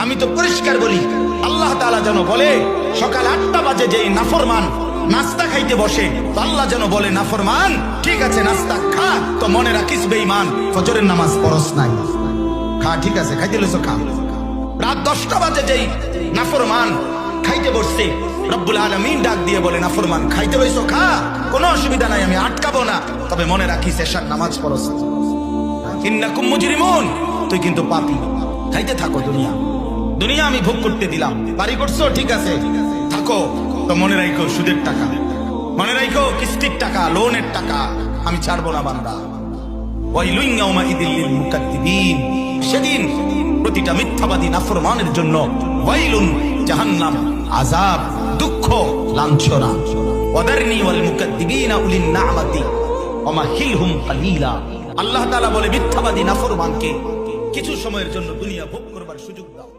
আমি তো পরিষ্কার বলি, আল্লাহ তাআলা যেন বলে সকাল 8টা বাজে যেই নাফরমান নাস্তা খাইতে বসে, তো আল্লাহ যেন বলে নাফরমান ঠিক আছে নাস্তা খা, তো মনে রাখিস বেঈমান ফজরের নামাজ পড়স নাই। খা, ঠিক আছে খাইতে লইছো খা। রাত 10টা বাজে যেই নাফরমান খাইতে বসছে, রব্বুল আলামিন ডাক দিয়ে বলে নাফরমান খাইতে লইছো খা, কোনো অসুবিধা নাই, আমি আটকাবো না, তবে মনে রাখিস এশার নামাজ পড়স। ইন্নাকুম মুজরিমুন, তুই কিন্তু পাপী। খাইতে থাকো, দুনিয়া আমি ভোগ করতে দিলাম, বাড়ি করছো ঠিক আছে থাকো, তো মনে রাখো সুদের টাকা, মনে রাখো কিস্তির টাকা, লোনের টাকা আমি ছাড়বো না বান্দা। ওয়াইলুন ইয়াউমাইযিল লিল মুকাদ্দিবিন, সেদিন প্রতিটা মিথ্যাবাদী নাফরমানের জন্য ওয়াইলুন জাহান্নাম, আযাব, দুঃখ, লাঞ্ছনা। ওয়াদারনি ওয়াল মুকাদ্দিবিনা উলিন না'মাতি ওয়ামাহিলহুম কালিলা। আল্লাহ তাআলা বলে মিথ্যাবাদী নাফরমানকে কিছু সময়ের জন্য দুনিয়া ভোগ করবার সুযোগ দাও।